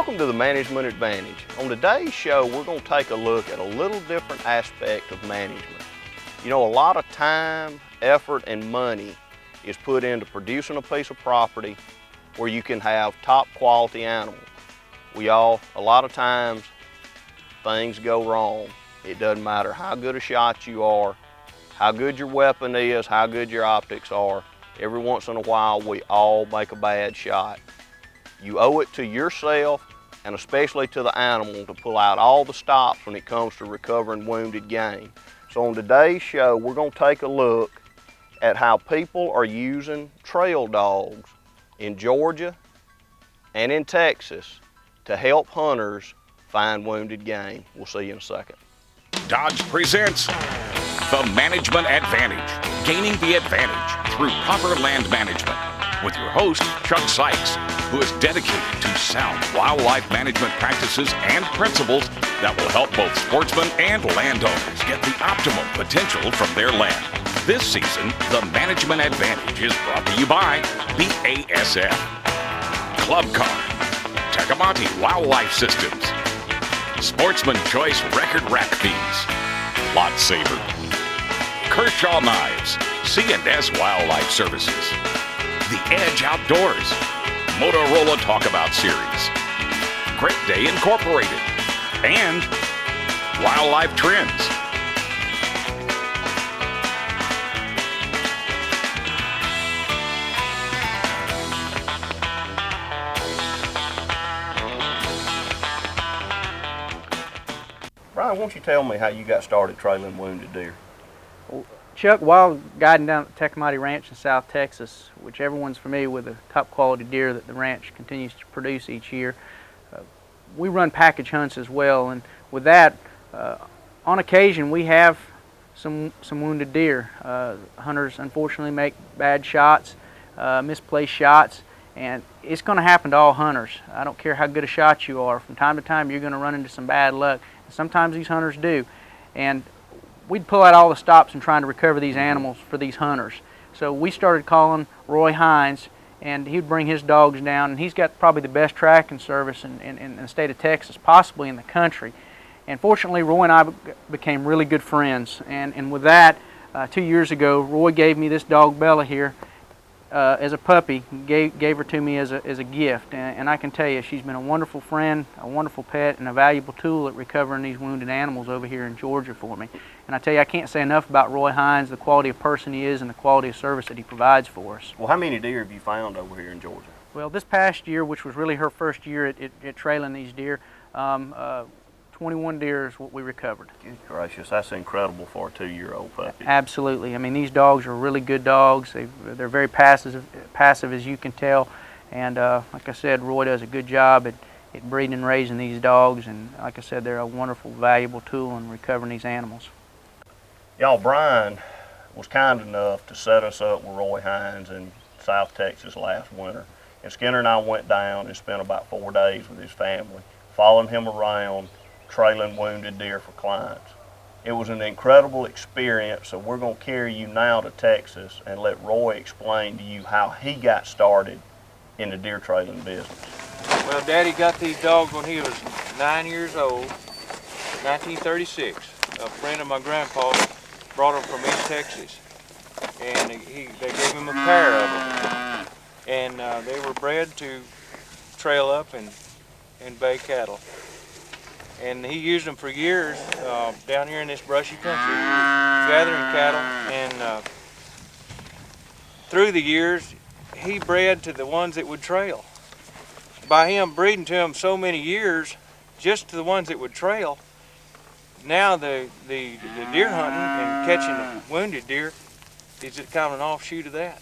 Welcome to the Management Advantage. On today's show, we're going to take a look at a little different aspect of management. You know, a lot of time, effort, and money is put into producing a piece of property where you can have top quality animals. A lot of times, things go wrong. It doesn't matter how good a shot you are, how good your weapon is, how good your optics are. Every once in a while, we all make a bad shot. You owe it to yourself and especially to the animal to pull out all the stops when it comes to recovering wounded game. So on today's show, we're going to take a look at how people are using trail dogs in Georgia and in Texas to help hunters find wounded game. We'll see you in a second. Dodge presents the Management Advantage, gaining the advantage through proper land management, with your host, Chuck Sykes, who is dedicated to sound wildlife management practices and principles that will help both sportsmen and landowners get the optimum potential from their land. This season, the Management Advantage is brought to you by BASF, Club Car, Tecomate Wildlife Systems, Sportsman Choice Record Rack Feeds, Lot Saver, Kershaw Knives, C&S Wildlife Services, The Edge Outdoors, Motorola Talkabout Series, Great Day Incorporated, and Wildlife Trends. Brian, won't you tell me how you got started trailing wounded deer? Chuck, while guiding down at the Tecomate Ranch in South Texas, which everyone's familiar with the top quality deer that the ranch continues to produce each year, we run package hunts as well, and with that, on occasion we have some wounded deer. Hunters unfortunately make bad shots, misplaced shots, and it's going to happen to all hunters. I don't care how good a shot you are. From time to time you're going to run into some bad luck, and sometimes these hunters do. And we'd pull out all the stops and trying to recover these animals for these hunters. So we started calling Roy Hines, and he'd bring his dogs down, and he's got probably the best tracking service in the state of Texas, possibly in the country. And fortunately, Roy and I became really good friends. And with that, 2 years ago, Roy gave me this dog, Bella, here as a puppy. Gave her to me as a gift. And I can tell you, she's been a wonderful friend, a wonderful pet, and a valuable tool at recovering these wounded animals over here in Georgia for me. And I tell you, I can't say enough about Roy Hines, the quality of person he is and the quality of service that he provides for us. Well, how many deer have you found over here in Georgia? Well, this past year, which was really her first year at trailing these deer, 21 deer is what we recovered. Good gracious, that's incredible for a 2-year-old puppy. Absolutely. I mean, these dogs are really good dogs. They're very passive as you can tell. And like I said, Roy does a good job at breeding and raising these dogs. And like I said, they're a wonderful, valuable tool in recovering these animals. Y'all, Brian was kind enough to set us up with Roy Hines in South Texas last winter. And Skinner and I went down and spent about 4 days with his family, following him around, trailing wounded deer for clients. It was an incredible experience, so we're going to carry you now to Texas and let Roy explain to you how he got started in the deer trailing business. Well, Daddy got these dogs when he was 9 years old, 1936. A friend of my grandpa brought them from East Texas, and they gave him a pair of them, and they were bred to trail up and bay cattle. And he used them for years down here in this brushy country, gathering cattle, and through the years he bred to the ones that would trail. By him breeding to them so many years, just to the ones that would trail, now the deer hunting and catching wounded deer is kind of an offshoot of that.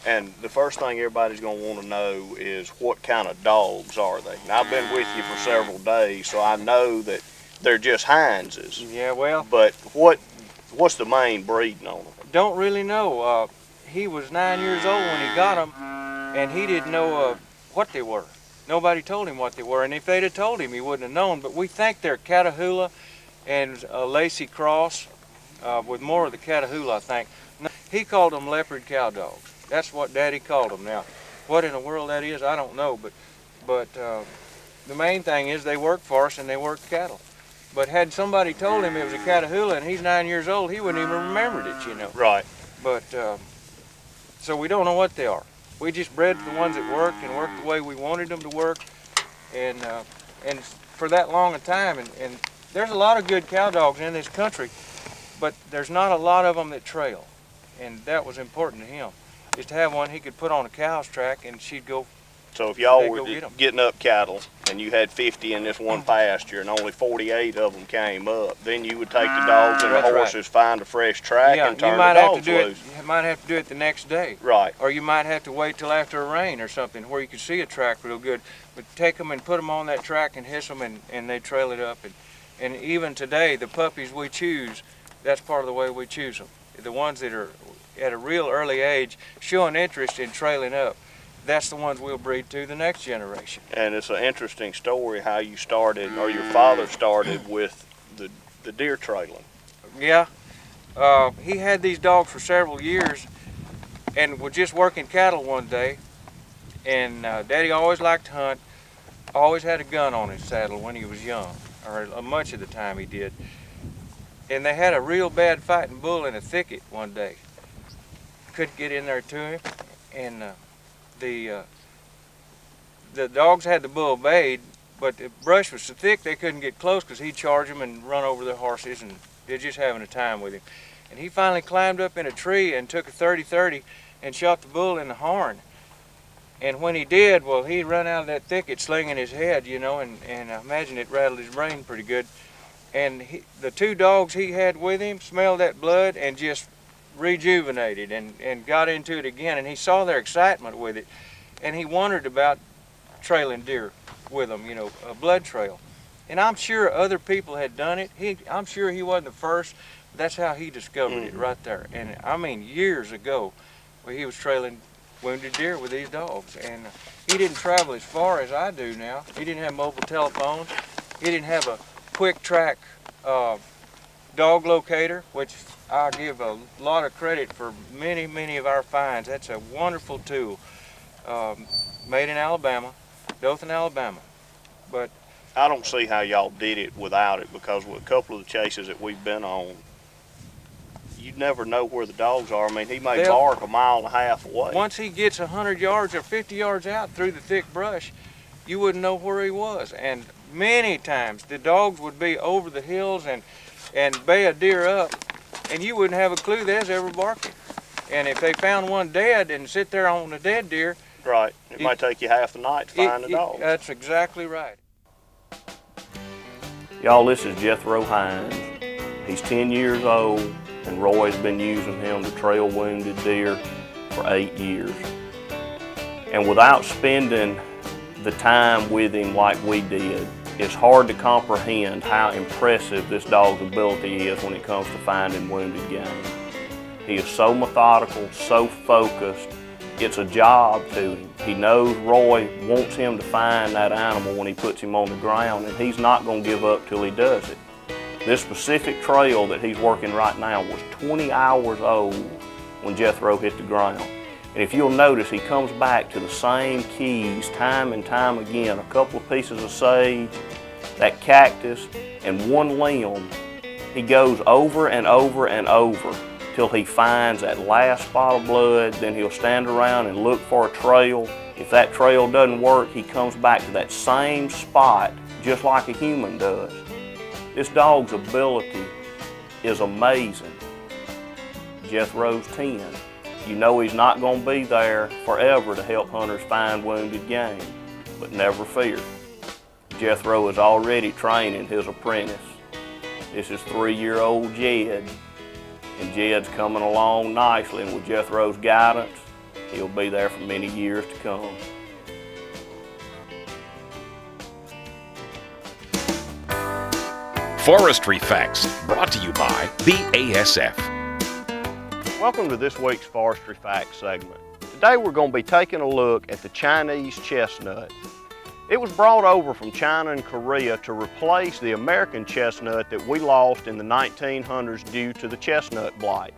And the first thing everybody's going to want to know is what kind of dogs are they? Now, I've been with you for several days, so I know that they're just Hineses. Yeah, well. But what's the main breeding on them? Don't really know. He was 9 years old when he got them, and he didn't know what they were. Nobody told him what they were, and if they'd have told him, he wouldn't have known. But we think they're Catahoula and a Lacey cross with more of the Catahoula, I think. He called them leopard cow dogs. That's what Daddy called them. Now, what in the world that is, I don't know, but the main thing is they work for us and they work cattle. But had somebody told him it was a Catahoula and he's 9 years old, he wouldn't even remembered it, you know. Right. But, so we don't know what they are. We just bred the ones that worked and worked the way we wanted them to work, and for that long a time. And there's a lot of good cow dogs in this country, but there's not a lot of them that trail. And that was important to him, is to have one he could put on a cow's track and she'd go. So if y'all were get getting up cattle and you had 50 in this one pasture and only 48 of them came up, then you would take the dogs and the horses, find a fresh track, and turn the dogs loose. You might have to do it the next day. Right. Or you might have to wait till after a rain or something where you could see a track real good. But take them and put them on that track and hiss them, and they trail it up. And even today, the puppies we choose, that's part of the way we choose them. The ones that are at a real early age showing interest in trailing up, that's the ones we'll breed to the next generation. And it's an interesting story how you started, or your father started, with the deer trailing. Yeah, he had these dogs for several years and was just working cattle one day, and Daddy always liked to hunt, always had a gun on his saddle when he was young, or much of the time he did. And they had a real bad fighting bull in a thicket one day. Couldn't get in there to him, and the dogs had the bull bayed, but the brush was so thick they couldn't get close because he'd charge them and run over their horses, and they're just having a time with him. And he finally climbed up in a tree and took a 30-30 and shot the bull in the horn. And when he did, well, he ran out of that thicket slinging his head, you know, and I imagine it rattled his brain pretty good. And the two dogs he had with him smelled that blood and just rejuvenated and got into it again, and he saw their excitement with it, and he wondered about trailing deer with them, you know, a blood trail. And I'm sure other people had done it. I'm sure he wasn't the first. That's how he discovered it right there. And I mean, years ago, where he was trailing wounded deer with these dogs. And he didn't travel as far as I do now. He didn't have mobile telephones. He didn't have a quick track dog locator, which I give a lot of credit for many of our finds. That's a wonderful tool. Made in Alabama, Dothan, Alabama. But I don't see how y'all did it without it, because with a couple of the chases that we've been on, you never know where the dogs are. I mean, he may bark 1.5 miles away. Once he gets 100 yards or 50 yards out through the thick brush, you wouldn't know where he was. And many times the dogs would be over the hills and bay a deer up, and you wouldn't have a clue they was ever barking. And if they found one dead and sit there on a dead deer, right, it might take you half the night to find the dog. That's exactly right. Y'all, this is Jethro Hines. He's 10 years old, and Roy's been using him to trail wounded deer for 8 years. And without spending the time with him like we did, it's hard to comprehend how impressive this dog's ability is when it comes to finding wounded game. He is so methodical, so focused. It's a job to him. He knows Roy wants him to find that animal when he puts him on the ground, and he's not going to give up till he does it. This specific trail that he's working right now was 20 hours old when Jethro hit the ground. And if you'll notice, he comes back to the same keys time and time again. A couple of pieces of sage, that cactus, and one limb. He goes over and over and over till he finds that last spot of blood. Then he'll stand around and look for a trail. If that trail doesn't work, he comes back to that same spot just like a human does. This dog's ability is amazing. Jethro's 10. You know he's not going to be there forever to help hunters find wounded game, but never fear. Jethro is already training his apprentice. This is 3-year-old Jed, and Jed's coming along nicely, and with Jethro's guidance, he'll be there for many years to come. Forestry Facts, brought to you by BASF. Welcome to this week's Forestry Facts segment. Today we're going to be taking a look at the Chinese chestnut. It was brought over from China and Korea to replace the American chestnut that we lost in the 1900s due to the chestnut blight.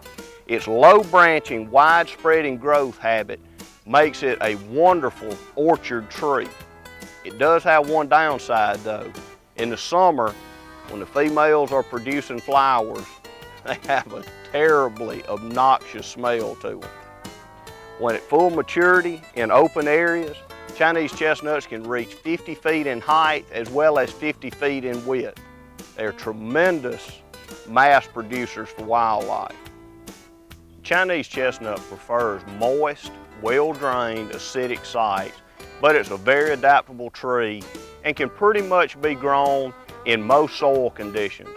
Its low branching, wide spreading growth habit makes it a wonderful orchard tree. It does have one downside though. In the summer, when the females are producing flowers, they have a terribly obnoxious smell to them. When at full maturity in open areas, Chinese chestnuts can reach 50 feet in height as well as 50 feet in width. They're tremendous mass producers for wildlife. Chinese chestnut prefers moist, well-drained, acidic sites, but it's a very adaptable tree and can pretty much be grown in most soil conditions.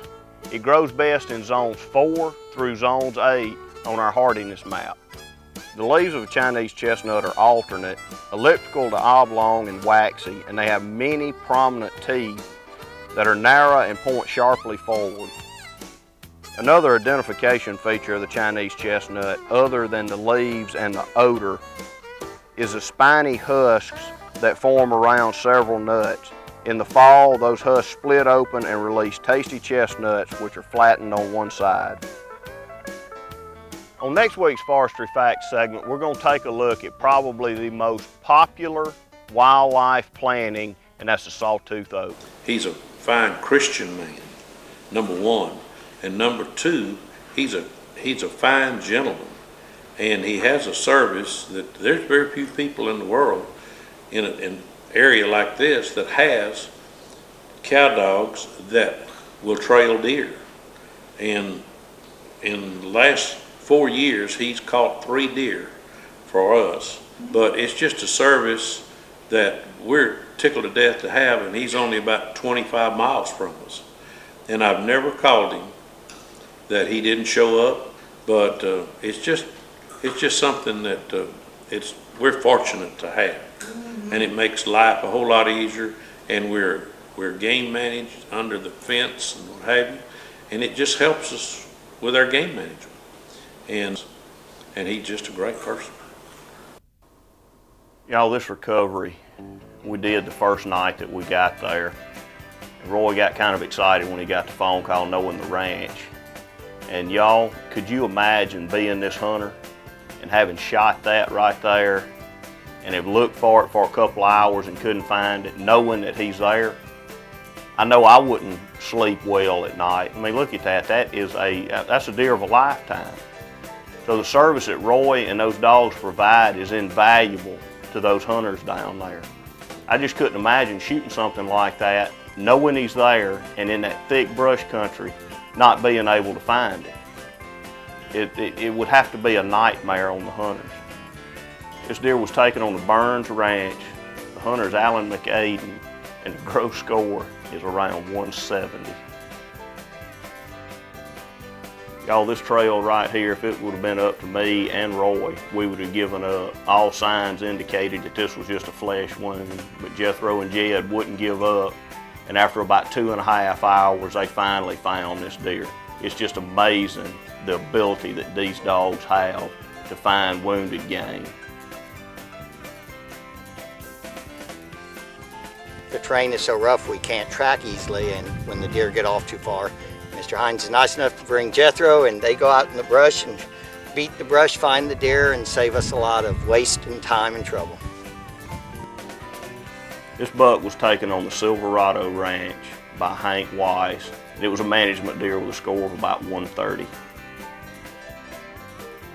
It grows best in zones 4 through zones 8 on our hardiness map. The leaves of a Chinese chestnut are alternate, elliptical to oblong and waxy, and they have many prominent teeth that are narrow and point sharply forward. Another identification feature of the Chinese chestnut, other than the leaves and the odor, is the spiny husks that form around several nuts. In the fall, those husks split open and release tasty chestnuts, which are flattened on one side. On next week's Forestry Facts segment, we're going to take a look at probably the most popular wildlife planting, and that's the sawtooth oak. He's a fine Christian man, number one. And number two, he's a fine gentleman. And he has a service that there's very few people in the world in an area like this that has cow dogs that will trail deer. And in the last 4 years, he's caught 3 deer for us. But it's just a service that we're tickled to death to have, and he's only about 25 miles from us. And I've never called him that he didn't show up, but it's just something that we're fortunate to have, and it makes life a whole lot easier. And we're game managed under the fence and what have you, and it just helps us with our game management. And he's just a great person. Y'all, this recovery we did the first night that we got there. Roy got kind of excited when he got the phone call knowing the ranch. And y'all, could you imagine being this hunter and having shot that right there and have looked for it for a couple of hours and couldn't find it, knowing that he's there? I know I wouldn't sleep well at night. I mean, look at that. That's a deer of a lifetime. So the service that Roy and those dogs provide is invaluable to those hunters down there. I just couldn't imagine shooting something like that, knowing he's there, and in that thick brush country, not being able to find it. It would have to be a nightmare on the hunters. This deer was taken on the Burns Ranch. The hunter's Alan McAden, and the gross score is around 170. Y'all, this trail right here, if it would have been up to me and Roy, we would have given up. All signs indicated that this was just a flesh wound, but Jethro and Jed wouldn't give up. And after about 2.5 hours, they finally found this deer. It's just amazing the ability that these dogs have to find wounded game. The terrain is so rough we can't track easily, and when the deer get off too far, Mr. Hines is nice enough to bring Jethro, and they go out in the brush and beat the brush, find the deer, and save us a lot of waste and time and trouble. This buck was taken on the Silverado Ranch by Hank Weiss. It was a management deer with a score of about 130.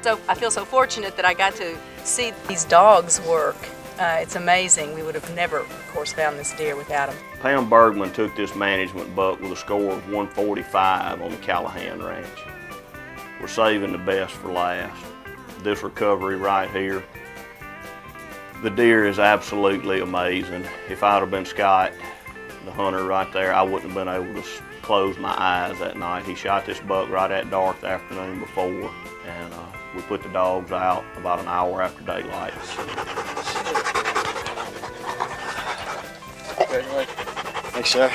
So I feel so fortunate that I got to see these dogs work. It's amazing. We would have never, of course, found this deer without them. Pam Bergman took this management buck with a score of 145 on the Callahan Ranch. We're saving the best for last. This recovery right here, the deer is absolutely amazing. If I'd have been Scott, the hunter right there, I wouldn't have been able to close my eyes that night. He shot this buck right at dark the afternoon before, and we put the dogs out about an hour after daylight. Thanks, sir.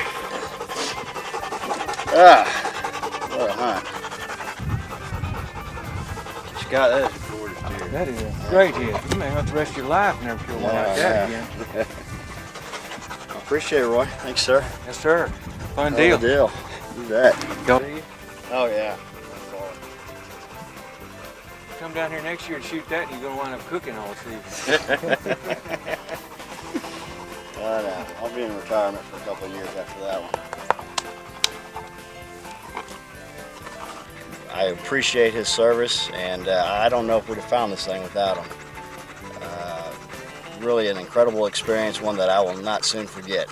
What a hunt. Scott, that is a gorgeous deer. That is a great hit. You may have the rest of your life never kill one like that again. I appreciate it, Roy. Thanks, sir. Yes, sir. Fun deal. Do that. Go. Oh, yeah. Come down here next year and shoot that, and you're going to wind up cooking all season. I'll be in retirement for a couple of years after that one. I appreciate his service, and I don't know if we'd have found this thing without him. Really an incredible experience, one that I will not soon forget.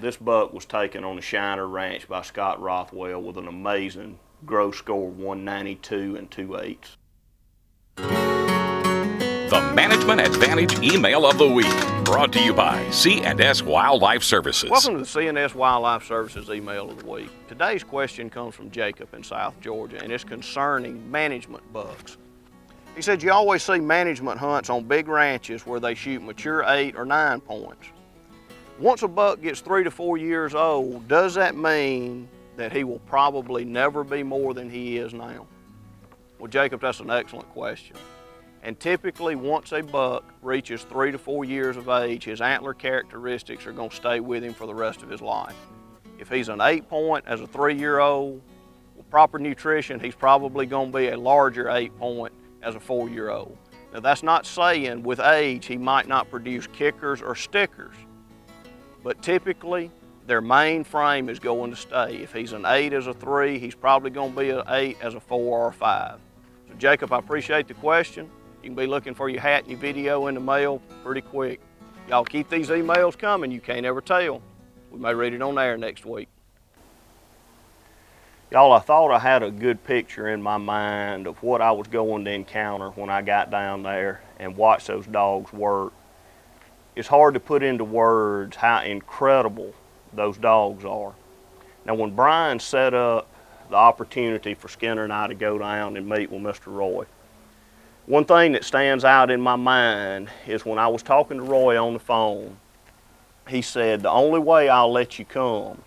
This buck was taken on the Shiner Ranch by Scott Rothwell with an amazing gross score of 192 and 2/8. The Management Advantage Email of the Week, brought to you by C&S Wildlife Services. Welcome to the C&S Wildlife Services Email of the Week. Today's question comes from Jacob in South Georgia, and it's concerning management bucks. He said, you always see management hunts on big ranches where they shoot mature 8 or 9 points. Once a buck gets 3 to 4 years old, does that mean that he will probably never be more than he is now? Well, Jacob, that's an excellent question. And typically, once a buck reaches 3 to 4 years of age, his antler characteristics are going to stay with him for the rest of his life. If he's an 8 point as a 3-year-old, with proper nutrition, he's probably going to be a larger 8 point as a 4-year-old. Now, that's not saying with age he might not produce kickers or stickers, but typically their main frame is going to stay. If he's an 8 as a 3, he's probably going to be an 8 as a 4 or a 5. So Jacob, I appreciate the question. You can be looking for your hat and your video in the mail pretty quick. Y'all keep these emails coming, you can't ever tell. We may read it on air next week. Y'all, I thought I had a good picture in my mind of what I was going to encounter when I got down there and watched those dogs work. It's hard to put into words how incredible those dogs are. Now, when Brian set up the opportunity for Skinner and I to go down and meet with Mr. Roy, one thing that stands out in my mind is when I was talking to Roy on the phone, he said, the only way I'll let you come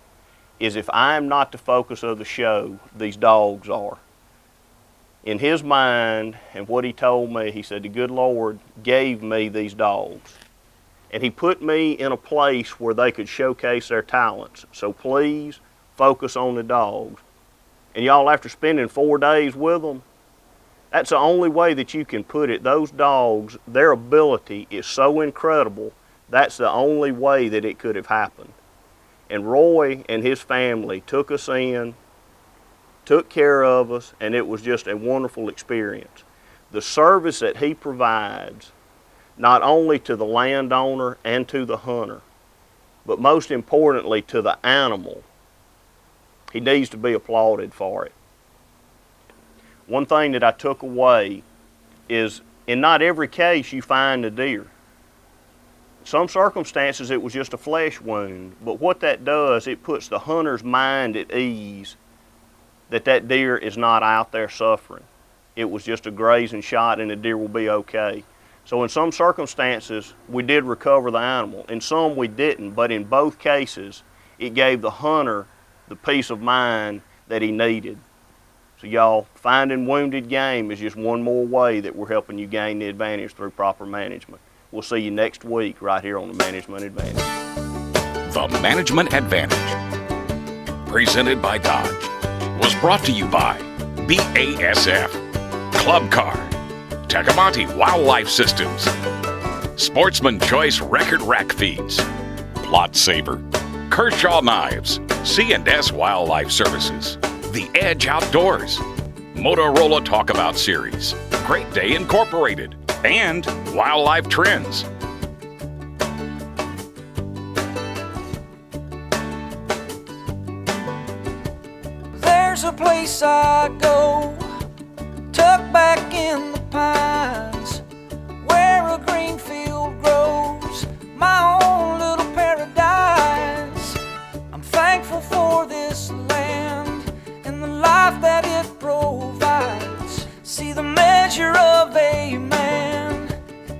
is if I'm not the focus of the show, these dogs are. In his mind, and what he told me, he said, the good Lord gave me these dogs. And he put me in a place where they could showcase their talents. So please focus on the dogs. And y'all, after spending 4 days with them, that's the only way that you can put it. Those dogs, their ability is so incredible, that's the only way that it could have happened. And Roy and his family took us in, took care of us, and it was just a wonderful experience. The service that he provides, not only to the landowner and to the hunter, but most importantly to the animal, he needs to be applauded for it. One thing that I took away is in not every case you find a deer. In some circumstances it was just a flesh wound, but what that does, it puts the hunter's mind at ease that that deer is not out there suffering. It was just a grazing shot and the deer will be okay. So in some circumstances we did recover the animal, in some we didn't, but in both cases it gave the hunter the peace of mind that he needed. So y'all, finding wounded game is just one more way that we're helping you gain the advantage through proper management. We'll see you next week right here on the Management Advantage. The Management Advantage, presented by Dodge, was brought to you by BASF, Club Car, Tecumseh Wildlife Systems, Sportsman Choice Record Rack Feeds, Plot Saver, Kershaw Knives, C&S Wildlife Services, The Edge Outdoors, Motorola Talkabout Series, Great Day Incorporated, and Wildlife Trends. There's a place I go, tucked back in the pines, where a green field grows, my own little paradise. I'm thankful for this land and the life that it provides. See, the measure of a man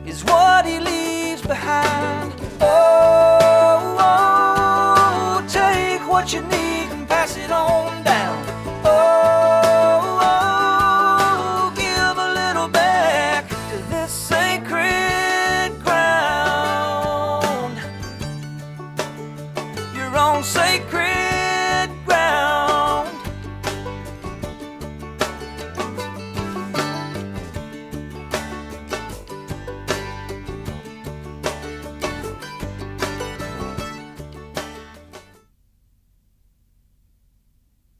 is what he leaves behind. Oh, oh, take what you need and pass it on down. Oh, oh, give a little back to this sacred ground. Your own sacred